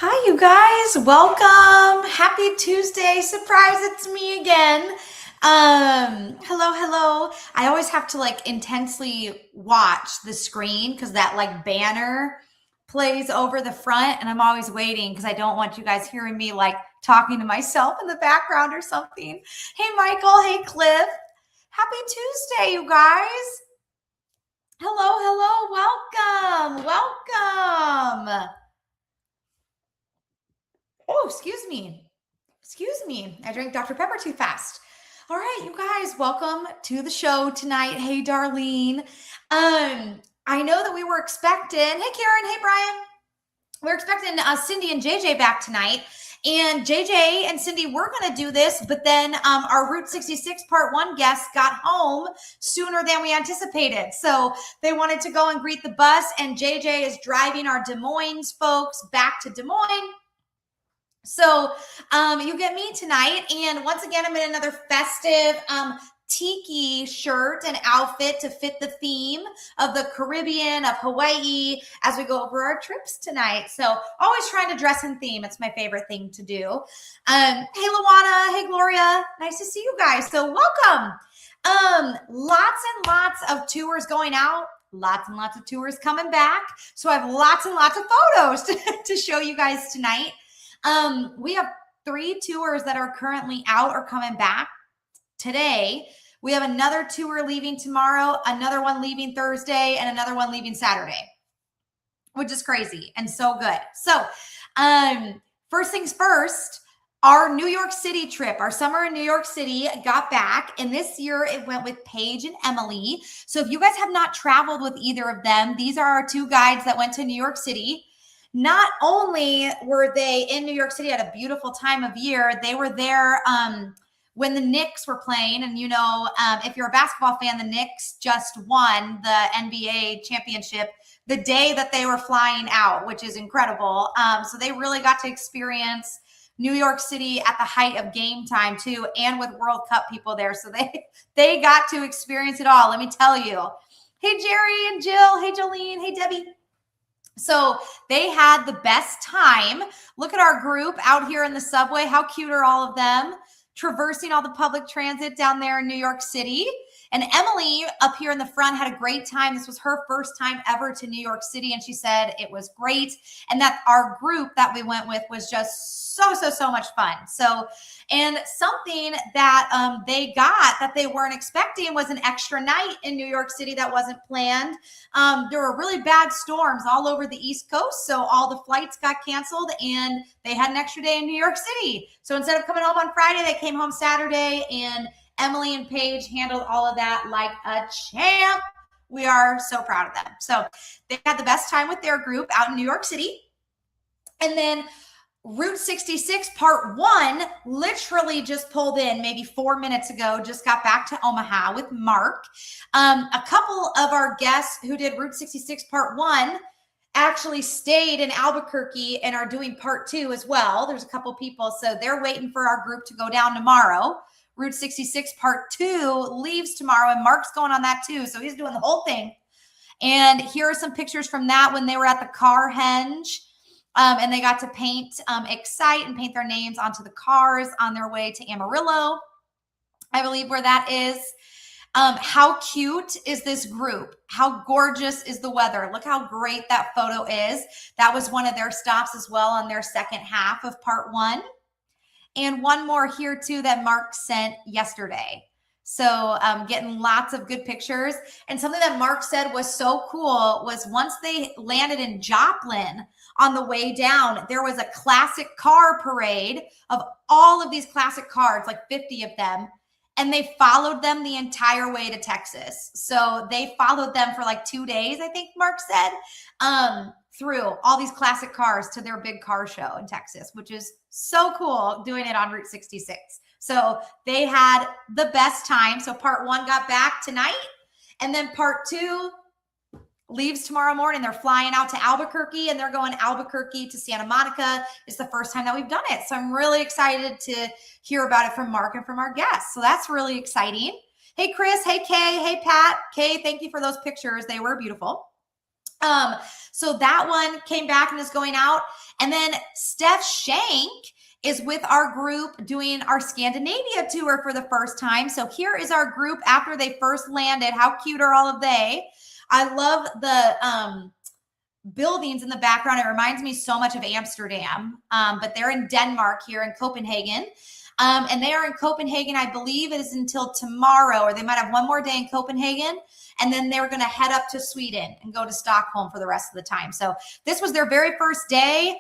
Hi, you guys. Welcome. Happy Tuesday. Surprise, it's me again. Hello. I always have to intensely watch the screen because that banner plays over the front, and I'm always waiting because I don't want you guys hearing me talking to myself in the background or something. Hey, Michael. Hey, Cliff. Happy Tuesday, you guys. Hello. Welcome. Oh, Excuse me. I drank Dr. Pepper too fast. All right, you guys, welcome to the show tonight. Hey, Darlene. I know that we were expecting, hey, Karen, hey, Brian. We're expecting Cindy and JJ back tonight. And JJ and Cindy were going to do this, but then our Route 66 Part 1 guests got home sooner than we anticipated. So they wanted to go and greet the bus, and JJ is driving our Des Moines folks back to Des Moines. So you get me tonight. And once again, I'm in another festive tiki shirt and outfit to fit the theme of the Caribbean, of Hawaii, as we go over our trips tonight. So always trying to dress in theme. It's my favorite thing to do. Hey, Luana. Hey, Gloria. Nice to see you guys. So welcome. Lots and lots of tours going out. Lots and lots of tours coming back. So I have lots and lots of photos to show you guys tonight. We have 3 tours that are currently out or coming back today. We have another tour leaving tomorrow, another one leaving Thursday, and another one leaving Saturday, which is crazy and so good. So, first things first, our New York City trip, our summer in New York City got back, and this year it went with Paige and Emily. So if you guys have not traveled with either of them, these are our 2 guides that went to New York City. Not only were they in New York City at a beautiful time of year, they were there when the Knicks were playing. And, if you're a basketball fan, the Knicks just won the NBA championship the day that they were flying out, which is incredible. So they really got to experience New York City at the height of game time too, and with World Cup people there. So they got to experience it all. Let me tell you. Hey, Jerry and Jill. Hey, Jolene. Hey, Debbie. So they had the best time. Look at our group out here in the subway. How cute are all of them? Traversing all the public transit down there in New York City. And Emily up here in the front had a great time. This was her first time ever to New York City, and she said it was great. And that our group that we went with was just so much fun. So, and something that they got that they weren't expecting was an extra night in New York City that wasn't planned. There were really bad storms all over the East Coast, so all the flights got canceled, and they had an extra day in New York City. So instead of coming home on Friday, they came home Saturday, and Emily and Paige handled all of that like a champ. We are so proud of them. So they had the best time with their group out in New York City. And then Route 66 Part 1 literally just pulled in maybe 4 minutes ago, just got back to Omaha with Mark. A couple of our guests who did Route 66 Part 1 actually stayed in Albuquerque and are doing Part 2 as well. There's a couple people, so they're waiting for our group to go down tomorrow. Route 66 Part 2 leaves tomorrow, and Mark's going on that too, so he's doing the whole thing. And here are some pictures from that when they were at the car henge. And they got to excite and paint their names onto the cars on their way to Amarillo, I believe where that is. How cute is this group? How gorgeous is the weather? Look how great that photo is. That was one of their stops as well on their second half of Part 1. And one more here too that Mark sent yesterday. So getting lots of good pictures. And something that Mark said was so cool was once they landed in Joplin on the way down, there was a classic car parade of all of these classic cars, like 50 of them. And they followed them the entire way to Texas. So they followed them for like 2 days, I think Mark said, through all these classic cars to their big car show in Texas, which is so cool doing it on Route 66. So they had the best time. So Part 1 got back tonight, and then Part 2 leaves tomorrow morning. They're flying out to Albuquerque, and they're going Albuquerque to Santa Monica. It's the first time that we've done it. So I'm really excited to hear about it from Mark and from our guests. So that's really exciting. Hey, Chris. Hey, Kay. Hey, Pat. Kay, thank you for those pictures. They were beautiful. So that one came back and is going out. And then Steph Shank is with our group doing our Scandinavia tour for the first time. So here is our group after they first landed. How cute are all of they? I love the buildings in the background. It reminds me so much of Amsterdam, but they're in Denmark here in Copenhagen. And they are in Copenhagen, I believe it is until tomorrow, or they might have one more day in Copenhagen. And then they're going to head up to Sweden and go to Stockholm for the rest of the time. So this was their very first day.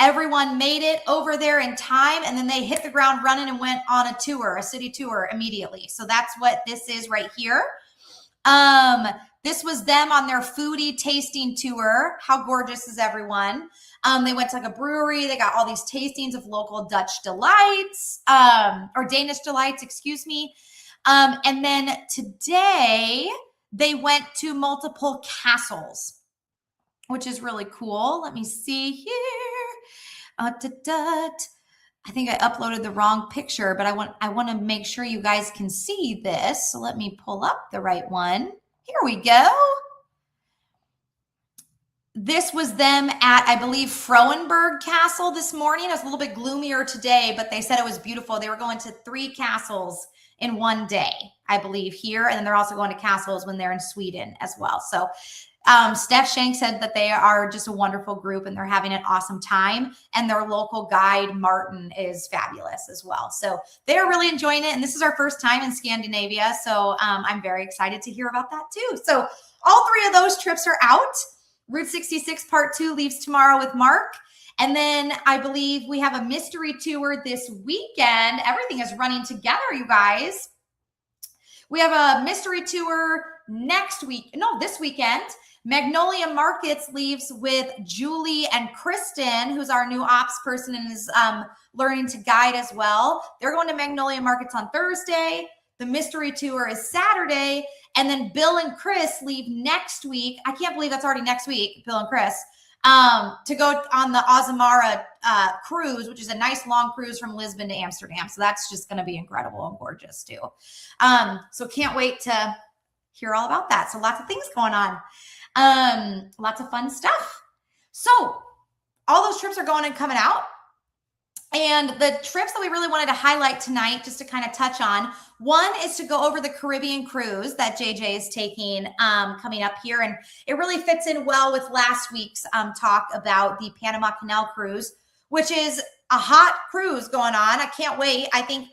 Everyone made it over there in time, and then they hit the ground running and went on a tour, a city tour immediately. So that's what this is right here. This was them on their foodie tasting tour. How gorgeous is everyone? They went to like a brewery. They got all these tastings of local Dutch delights, or Danish delights, excuse me. And then today they went to multiple castles, which is really cool. Let me see here. I think I uploaded the wrong picture, but I want to make sure you guys can see this. So let me pull up the right one. Here we go. This was them at, I believe, Frauenberg Castle this morning. It was a little bit gloomier today, but they said it was beautiful. They were going to 3 castles in one day, I believe, here. And then they're also going to castles when they're in Sweden as well. So Steph Shank said that they are just a wonderful group and they're having an awesome time. And their local guide, Martin, is fabulous as well. So they're really enjoying it. And this is our first time in Scandinavia. So I'm very excited to hear about that too. So all 3 of those trips are out. Route 66 Part 2 leaves tomorrow with Mark. And then I believe we have a mystery tour this weekend. Everything is running together, you guys. We have a mystery tour this weekend. Magnolia Markets leaves with Julie and Kristen, who's our new ops person and is learning to guide as well. They're going to Magnolia Markets on Thursday. The mystery tour is Saturday. And then Bill and Chris leave next week. I can't believe that's already next week, Bill and Chris, to go on the Azamara cruise, which is a nice long cruise from Lisbon to Amsterdam. So that's just going to be incredible and gorgeous too. So can't wait to hear all about that. So lots of things going on. Lots of fun stuff. So all those trips are going and coming out. And the trips that we really wanted to highlight tonight, just to kind of touch on, one is to go over the Caribbean cruise that JJ is taking coming up here. And it really fits in well with last week's talk about the Panama Canal cruise, which is a hot cruise going on. I can't wait. I think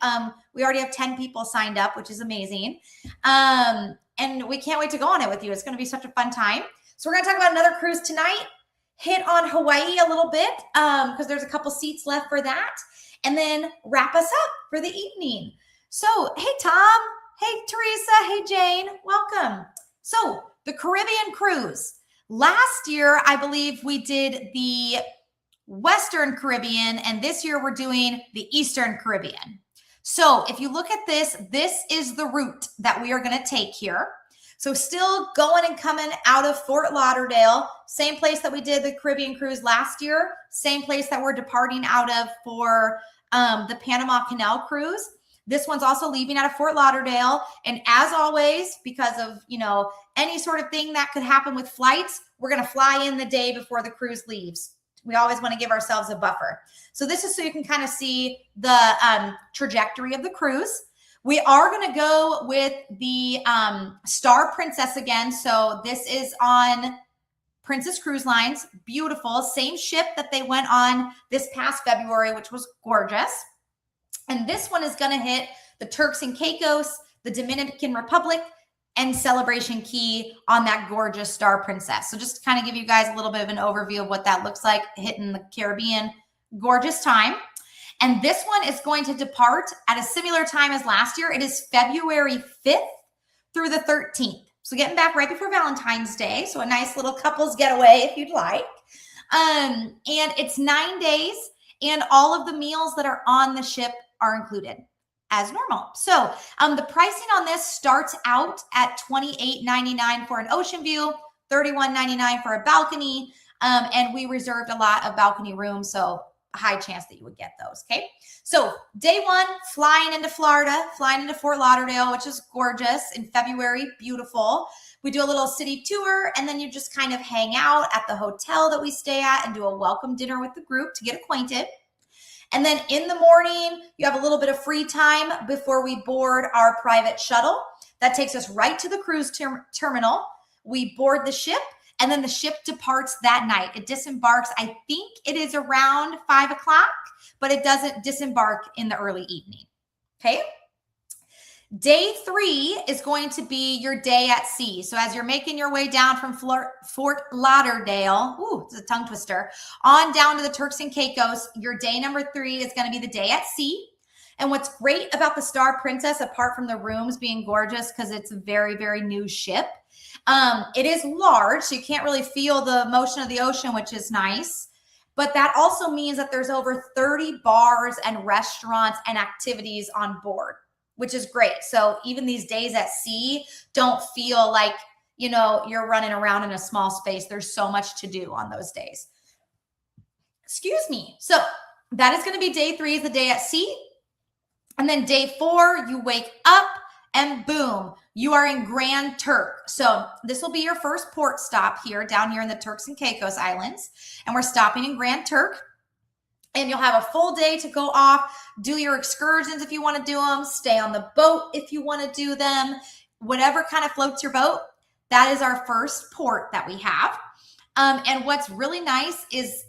we already have 10 people signed up, which is amazing. And we can't wait to go on it with you. It's going to be such a fun time. So we're going to talk about another cruise tonight. Hit on Hawaii a little bit because there's a couple seats left for that, and then wrap us up for the evening. So, hey, Tom. Hey, Teresa. Hey, Jane. Welcome. So the Caribbean cruise. Last year, I believe we did the Western Caribbean, and this year we're doing the Eastern Caribbean. So if you look at this, this is the route that we are going to take here. So still going and coming out of Fort Lauderdale, same place that we did the Caribbean cruise last year, same place that we're departing out of for the Panama Canal cruise. This one's also leaving out of Fort Lauderdale. And as always, because of, any sort of thing that could happen with flights, we're going to fly in the day before the cruise leaves. We always want to give ourselves a buffer. So this is so you can kind of see the trajectory of the cruise. We are going to go with the Star Princess again. So this is on Princess Cruise Lines. Beautiful. Same ship that they went on this past February, which was gorgeous. And this one is going to hit the Turks and Caicos, the Dominican Republic, and Celebration Key on that gorgeous Star Princess. So just to kind of give you guys a little bit of an overview of what that looks like hitting the Caribbean. Gorgeous time. And this one is going to depart at a similar time as last year. It is February 5th through the 13th. So getting back right before Valentine's Day. So a nice little couples getaway if you'd like. And it's 9 days, and all of the meals that are on the ship are included as normal. So the pricing on this starts out at $28.99 for an ocean view, $31.99 for a balcony. And we reserved a lot of balcony rooms, so a high chance that you would get those. Okay. So day one, flying into Florida, flying into Fort Lauderdale, which is gorgeous in February. Beautiful. We do a little city tour, and then you just kind of hang out at the hotel that we stay at and do a welcome dinner with the group to get acquainted. And then in the morning, you have a little bit of free time before we board our private shuttle. That takes us right to the cruise terminal. We board the ship, and then the ship departs that night. It disembarks, I think it is around 5 o'clock, but it doesn't disembark in the early evening. Okay. Day 3 is going to be your day at sea. So as you're making your way down from Fort Lauderdale, ooh, it's a tongue twister, on down to the Turks and Caicos, your day number 3 is going to be the day at sea. And what's great about the Star Princess, apart from the rooms being gorgeous because it's a very, very new ship, it is large, so you can't really feel the motion of the ocean, which is nice. But that also means that there's over 30 bars and restaurants and activities on board, which is great. So even these days at sea don't feel like, you know, you're running around in a small space. There's so much to do on those days. Excuse me. So that is going to be day 3 is the day at sea. And then day 4, you wake up and boom, you are in Grand Turk. So this will be your first port stop here, down here in the Turks and Caicos Islands. And we're stopping in Grand Turk. And you'll have a full day to go off, do your excursions if you want to do them, stay on the boat if you want to do them, whatever kind of floats your boat. That is our first port that we have. And what's really nice is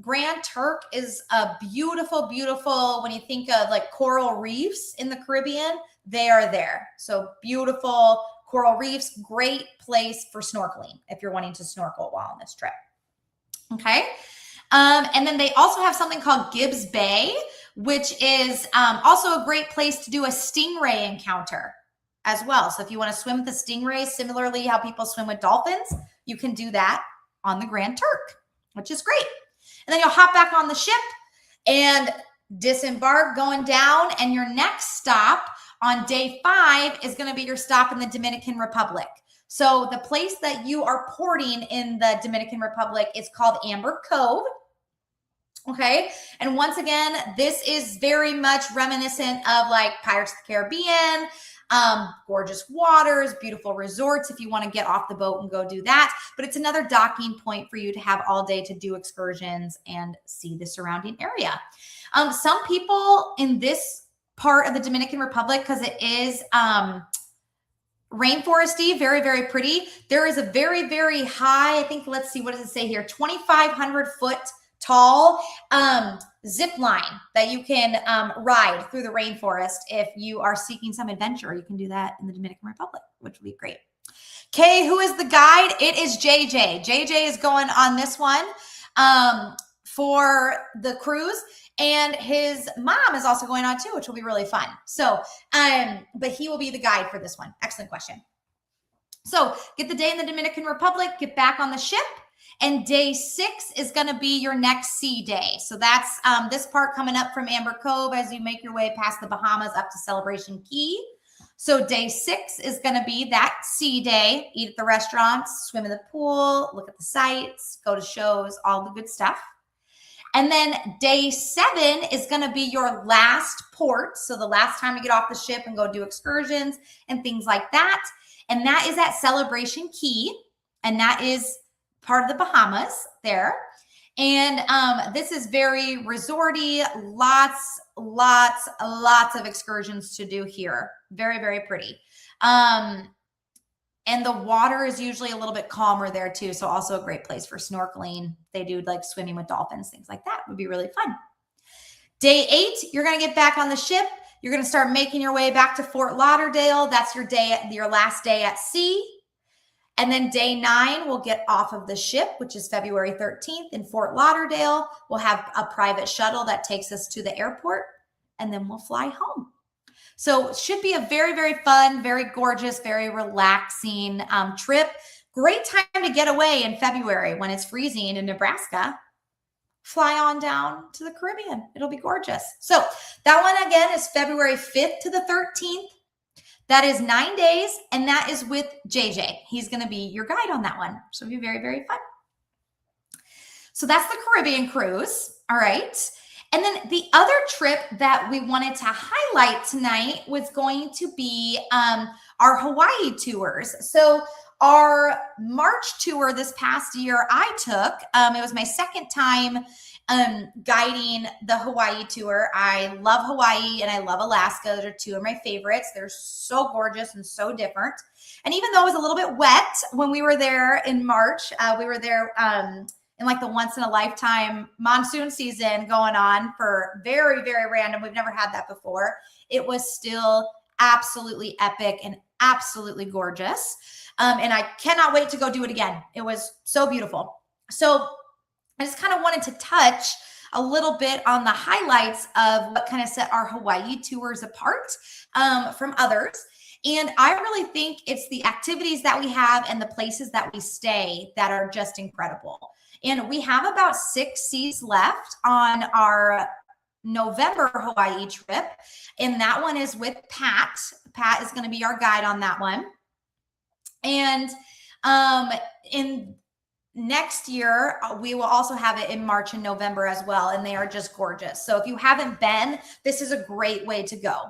Grand Turk is a beautiful, beautiful, when you think of like coral reefs in the Caribbean, they are there. So beautiful coral reefs, great place for snorkeling if you're wanting to snorkel while on this trip. Okay. And then they also have something called Gibbs Bay, which is also a great place to do a stingray encounter as well. So if you want to swim with the stingray, similarly how people swim with dolphins, you can do that on the Grand Turk, which is great. And then you'll hop back on the ship and disembark going down. And your next stop on day 5 is going to be your stop in the Dominican Republic. So the place that you are porting in the Dominican Republic is called Amber Cove. Okay. And once again, this is very much reminiscent of like Pirates of the Caribbean, gorgeous waters, beautiful resorts if you want to get off the boat and go do that. But it's another docking point for you to have all day to do excursions and see the surrounding area. Some people in this part of the Dominican Republic, because it is rainforesty, very, very pretty. There is a very, very high, I think, let's see, what does it say here? 2,500 foot tall zip line that you can ride through the rainforest. If you are seeking some adventure, you can do that in the Dominican Republic, which would be great. Okay, who is the guide? It is JJ. JJ is going on this one for the cruise, and his mom is also going on too, which will be really fun. So, but he will be the guide for this one. Excellent question. So get the day in the Dominican Republic, get back on the ship. And day 6 is going to be your next sea day. So that's this part coming up from Amber Cove as you make your way past the Bahamas up to Celebration Key. So day 6 is going to be that sea day. Eat at the restaurants, swim in the pool, look at the sights, go to shows, all the good stuff. And then day 7 is going to be your last port. So the last time you get off the ship and go do excursions and things like that. And that is at Celebration Key. And that is part of the Bahamas there. And this is very resorty, lots of excursions to do here. Very, very pretty. And the water is usually a little bit calmer there too. So also a great place for snorkeling. They do like swimming with dolphins, things like that would be really fun. Day 8, you're going to get back on the ship. You're going to start making your way back to Fort Lauderdale. That's your day, your last day at sea. And then day 9, we'll get off of the ship, which is February 13th in Fort Lauderdale. We'll have a private shuttle that takes us to the airport, and then we'll fly home. So it should be a very, very fun, very gorgeous, very relaxing trip. Great time to get away in February when it's freezing in Nebraska. Fly on down to the Caribbean. It'll be gorgeous. So that one, again, is February 5th to the 13th. That is 9 days, and that is with JJ. He's going to be your guide on that one. So it'll be very, very fun. So that's the Caribbean cruise. All right. And then the other trip that we wanted to highlight tonight was going to be our Hawaii tours. So Our March tour this past year I took, it was my second time guiding the Hawaii tour. I love Hawaii and I love Alaska. Those are two of my favorites. They're so gorgeous and so different. And even though it was a little bit wet when we were there in March, we were there in like the once in a lifetime monsoon season going on for very, very random. We've never had that before. It was still absolutely epic and absolutely gorgeous. And I cannot wait to go do it again. It was so beautiful. So I just kind of wanted to touch a little bit on the highlights of what kind of set our Hawaii tours apart from others. And I really think it's the activities that we have and the places that we stay that are just incredible. And we have about 6 seats left on our November Hawaii trip. And that one is with Pat. Pat is going to be our guide on that one. And in next year, we will also have it in March and November as well. And they are just gorgeous. So if you haven't been, this is a great way to go.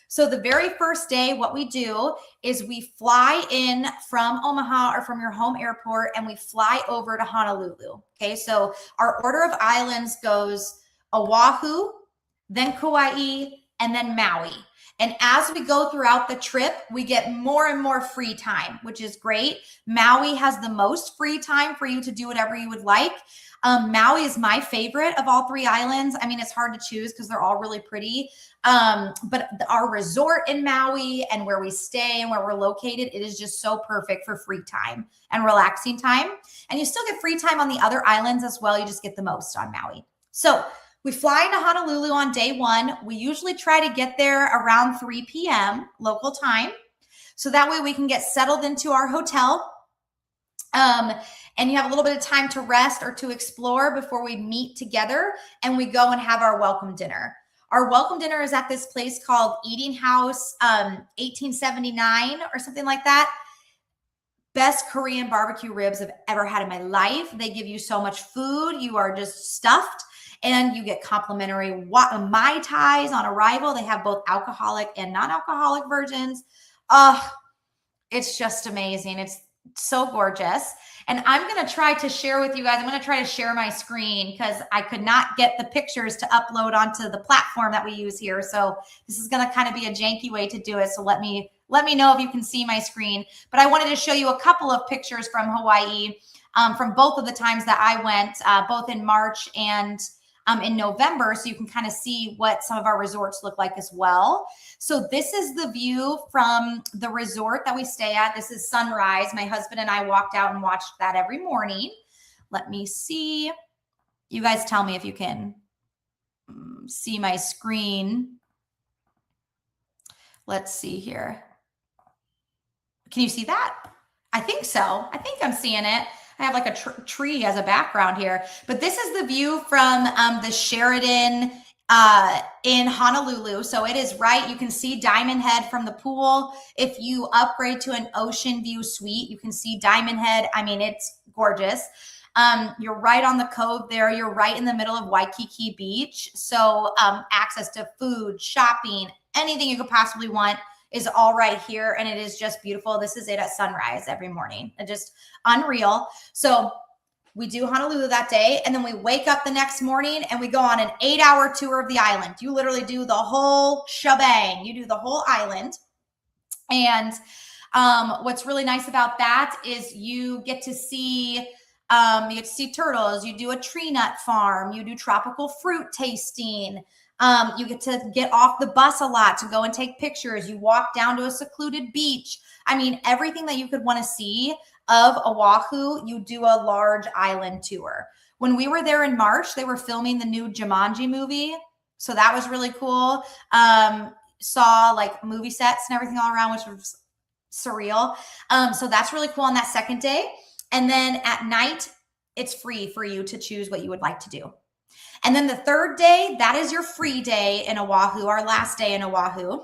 So the very first day, what we do is we fly in from Omaha or from your home airport and we fly over to Honolulu. Okay. So our order of islands goes Oahu, then Kauai, and then Maui. And as we go throughout the trip, we get more and more free time, which is great. Maui has the most free time for you to do whatever you would like. Maui is my favorite of all 3 islands. I mean, it's hard to choose because they're all really pretty. But our resort in Maui and where we stay and where we're located, it is just so perfect for free time and relaxing time. And you still get free time on the other islands as well. You just get the most on Maui. So we fly into Honolulu on day 1. We usually try to get there around 3 p.m. local time. So that way we can get settled into our hotel. And you have a little bit of time to rest or to explore before we meet together and we go and have our welcome dinner. Our welcome dinner is at this place called Eating House 1879 or something like that. Best Korean barbecue ribs I've ever had in my life. They give you so much food. You are just stuffed. And you get complimentary Mai Tais on arrival. They have both alcoholic and non-alcoholic versions. It's just amazing. It's so gorgeous. And I'm going to try to share with you guys. I'm going to try to share my screen because I could not get the pictures to upload onto the platform that we use here. So this is going to kind of be a janky way to do it. So let me know if you can see my screen. But I wanted to show you a couple of pictures from Hawaii from both of the times that I went, both in March and in November, so you can kind of see what some of our resorts look like as well. So this is the view from the resort that we stay at. This is sunrise. My husband and I walked out and watched that every morning. Let me see. You guys tell me if you can see my screen. Let's see here. Can you see that? I think so. I think I'm seeing it. I have like a tree as a background here, but this is the view from the Sheraton in Honolulu. So it is right. You can see Diamond Head from the pool. If you upgrade to an ocean view suite, you can see Diamond Head. I mean, it's gorgeous. You're right on the cove there. You're right in the middle of Waikiki Beach. So access to food, shopping, anything you could possibly want is all right here. And it is just beautiful. This is it at sunrise every morning. It's just unreal. So we do Honolulu that day. And then we wake up the next morning and we go on an 8-hour tour of the island. You literally do the whole shebang. You do the whole island. And what's really nice about that is you get to see turtles. You do a tree nut farm. You do tropical fruit tasting. You get to get off the bus a lot to go and take pictures. You walk down to a secluded beach. I mean, everything that you could want to see of Oahu, you do a large island tour. When we were there in March, they were filming the new Jumanji movie. So that was really cool. Saw like movie sets and everything all around, which was surreal. So that's really cool on that second day. And then at night, it's free for you to choose what you would like to do. And then the third day, that is your free day in Oahu, our last day in Oahu.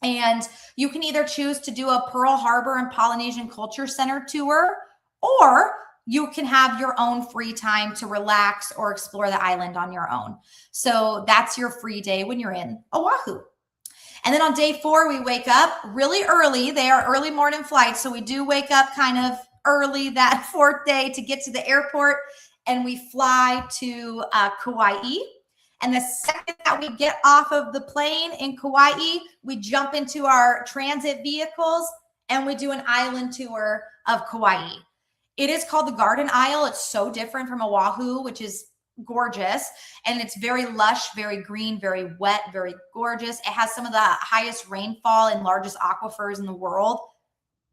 And you can either choose to do a Pearl Harbor and Polynesian Culture Center tour, or you can have your own free time to relax or explore the island on your own. So that's your free day when you're in Oahu. And then on day 4, we wake up really early. They are early morning flights. So we do wake up kind of early that 4th day to get to the airport, and we fly to Kauai. And the second that we get off of the plane in Kauai, we jump into our transit vehicles and we do an island tour of Kauai. It is called the Garden Isle. It's so different from Oahu, which is gorgeous. And it's very lush, very green, very wet, very gorgeous. It has some of the highest rainfall and largest aquifers in the world.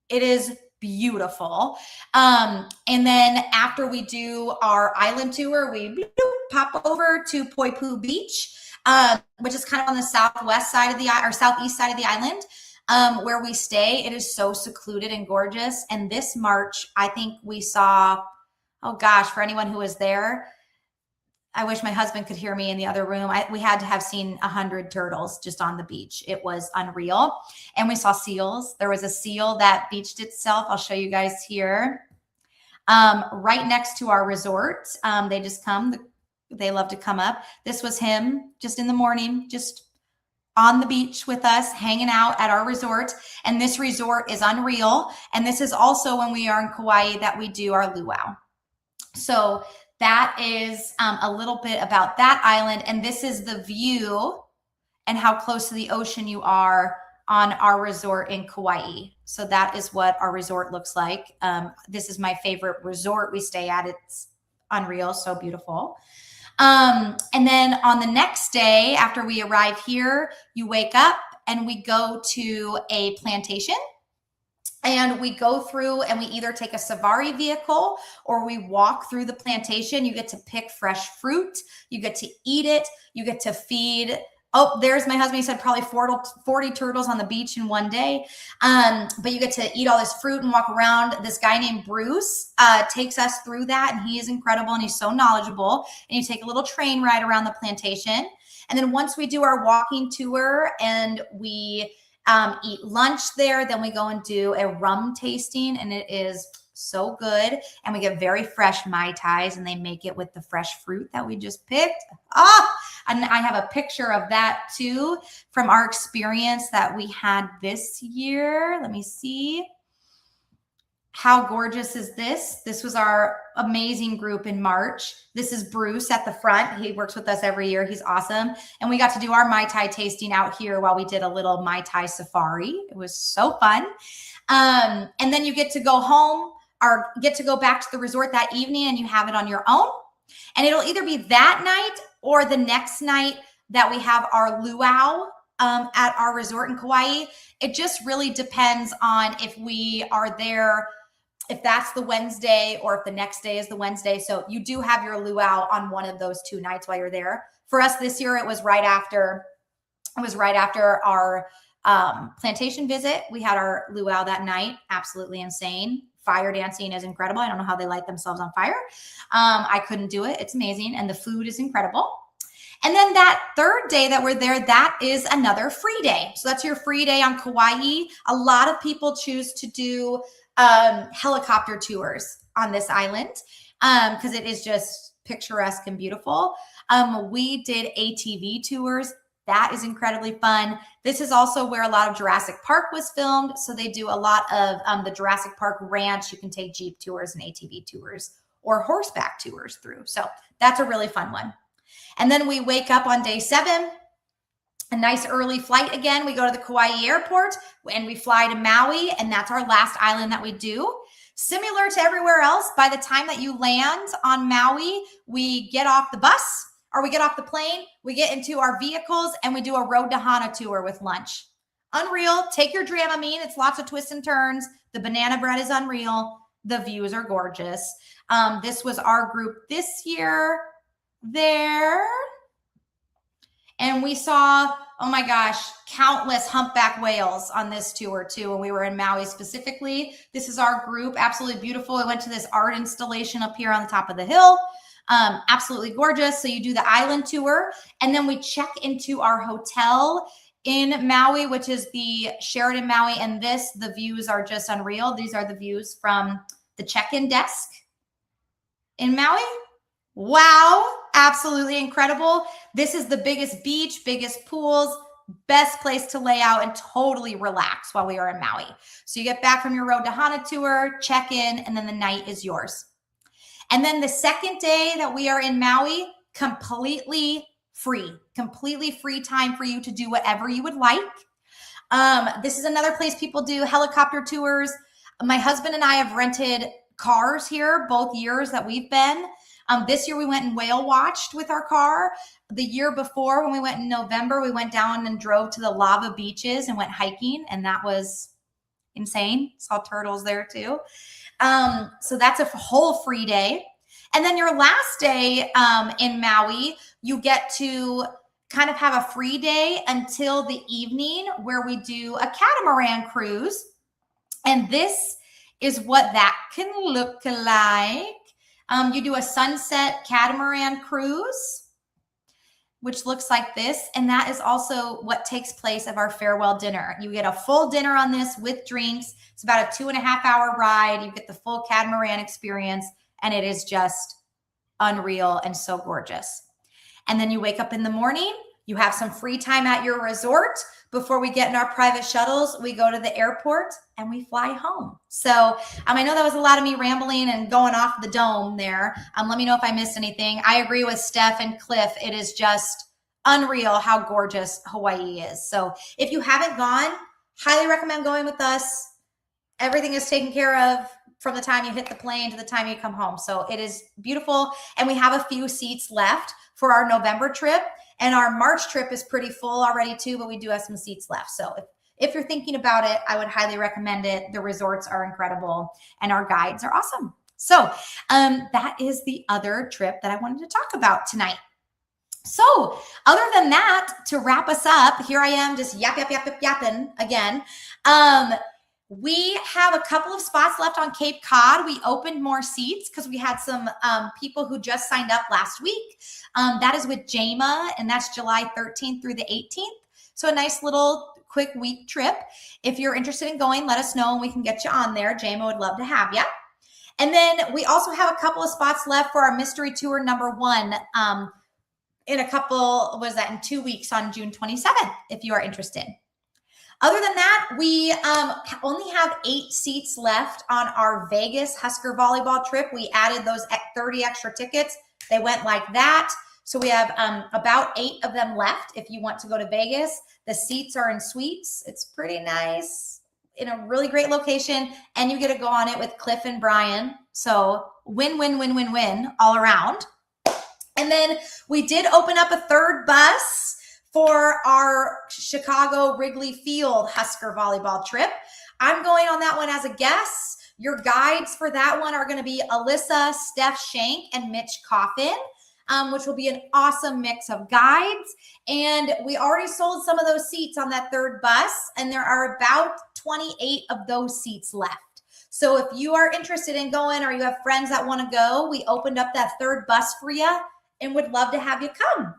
It is beautiful. And then after we do our island tour, we pop over to Poipu Beach, which is kind of on the southwest side of the or southeast side of the island, where we stay. It is so secluded and gorgeous. And this March, I think we saw, oh gosh, for anyone who was there, I wish my husband could hear me in the other room. We had to have seen 100 turtles just on the beach. It was unreal. And we saw seals. There was a seal that beached itself. I'll show you guys here. Right next to our resort. They just come. They love to come up. This was him just in the morning, just on the beach with us, hanging out at our resort. And this resort is unreal. And this is also when we are in Kauai that we do our luau. So that is a little bit about that island. And this is the view and how close to the ocean you are on our resort in Kauai. So that is what our resort looks like. This is my favorite resort we stay at. It's unreal, so beautiful. And then on the next day, after we arrive here, you wake up and we go to a plantation. And we go through and we either take a safari vehicle or we walk through the plantation. You get to pick fresh fruit. You get to eat it. You get to feed. Oh, there's my husband. He said probably 40 turtles on the beach in one day. But you get to eat all this fruit and walk around. This guy named Bruce takes us through that. And he is incredible and he's so knowledgeable. And you take a little train ride around the plantation. And then once we do our walking tour and we eat lunch there, then we go and do a rum tasting, and it is so good. And we get very fresh Mai Tais, and they make it with the fresh fruit that we just picked. And I have a picture of that too from our experience that we had this year. Let me see. How gorgeous is this? This was our amazing group in March. This is Bruce at the front. He works with us every year. He's awesome. And we got to do our Mai Tai tasting out here while we did a little Mai Tai safari. It was so fun. And then you get to go home or get to go back to the resort that evening and you have it on your own. And it'll either be that night or the next night that we have our luau at our resort in Kauai. It just really depends on if we are there, if that's the Wednesday or if the next day is the Wednesday. So you do have your luau on one of those 2 nights while you're there. For us this year, it was right after our plantation visit. We had our luau that night. Absolutely insane. Fire dancing is incredible. I don't know how they light themselves on fire. I couldn't do it. It's amazing. And the food is incredible. And then that 3rd day that we're there, that is another free day. So that's your free day on Kauai. A lot of people choose to do helicopter tours on this island because it is just picturesque and beautiful. We did ATV tours. That is incredibly fun. This is also where a lot of Jurassic Park was filmed. So they do a lot of the Jurassic Park ranch. You can take Jeep tours and ATV tours or horseback tours through. So that's a really fun one. And then we wake up on day 7, a nice early flight again. We go to the Kauai airport and we fly to Maui, and that's our last island that we do. Similar to everywhere else, by the time that you land on Maui, we get off the bus or we get off the plane, we get into our vehicles and we do a Road to Hana tour with lunch. Unreal. Take your Dramamine. It's lots of twists and turns. The banana bread is unreal. The views are gorgeous. This was our group this year there. And we saw, oh my gosh, countless humpback whales on this tour too. When we were in Maui specifically, this is our group. Absolutely beautiful. We went to this art installation up here on the top of the hill. Absolutely gorgeous. So you do the island tour and then we check into our hotel in Maui, which is the Sheraton Maui. And the views are just unreal. These are the views from the check-in desk in Maui. Wow. Absolutely incredible. This is the biggest beach, biggest pools, best place to lay out and totally relax while we are in Maui. So you get back from your Road to Hana tour, check in, and then the night is yours. And then the second day that we are in Maui, completely free time for you to do whatever you would like. This is another place people do helicopter tours. My husband and I have rented cars here both years that we've been. This year we went and whale watched with our car. The year before, when we went in November, we went down and drove to the lava beaches and went hiking, and that was insane. Saw turtles there too. So that's a whole free day. And then your last day in Maui, you get to kind of have a free day until the evening where we do a catamaran cruise. And this is what that can look like. You do a sunset catamaran cruise, which looks like this. And that is also what takes place of our farewell dinner. You get a full dinner on this with drinks. It's about a 2.5-hour ride. You get the full catamaran experience, and it is just unreal and so gorgeous. And then you wake up in the morning, you have some free time at your resort. Before we get in our private shuttles, we go to the airport and we fly home. So I know that was a lot of me rambling and going off the dome there. Let me know if I missed anything. I agree with Steph and Cliff. It is just unreal how gorgeous Hawaii is. So if you haven't gone, highly recommend going with us. Everything is taken care of from the time you hit the plane to the time you come home. So it is beautiful. And we have a few seats left for our November trip. And our March trip is pretty full already too, but we do have some seats left. So if you're thinking about it, I would highly recommend it. The resorts are incredible and our guides are awesome. So that is the other trip that I wanted to talk about tonight. So other than that, to wrap us up, here I am just yapping again. We have a couple of spots left on Cape Cod. We opened more seats because we had some people who just signed up last week. That is with JAMA, and that's July 13th through the 18th. So a nice little quick week trip. If you're interested in going, let us know and we can get you on there. JAMA would love to have you. And then we also have a couple of spots left for our mystery tour #1 in 2 weeks on June 27th, if you are interested. Other than that, we only have 8 seats left on our Vegas Husker volleyball trip. We added those 30 extra tickets. They went like that. So we have about 8 of them left if you want to go to Vegas. The seats are in suites. It's pretty nice in a really great location. And you get to go on it with Cliff and Brian. So win, win, win, win, win all around. And then we did open up a third bus for our Chicago Wrigley Field Husker volleyball trip. I'm going on that one as a guest. Your guides for that one are going to be Alyssa, Steph Shank, and Mitch Coffin, which will be an awesome mix of guides. And we already sold some of those seats on that third bus, and there are about 28 of those seats left. So if you are interested in going or you have friends that want to go, we opened up that third bus for you and would love to have you come.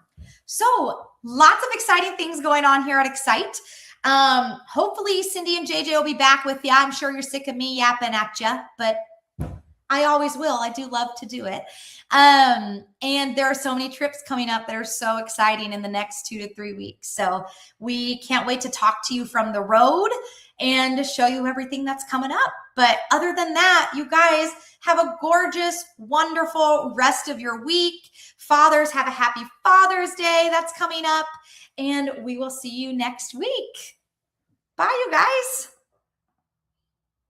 So lots of exciting things going on here at Excite. Hopefully Cindy and JJ will be back with you. I'm sure you're sick of me yapping at you, but I always will. I do love to do it. And there are so many trips coming up that are so exciting in the next 2 to 3 weeks. So we can't wait to talk to you from the road and to show you everything that's coming up. But other than that, you guys have a gorgeous, wonderful rest of your week. Fathers, have a happy Father's Day that's coming up. And we will see you next week. Bye, you guys.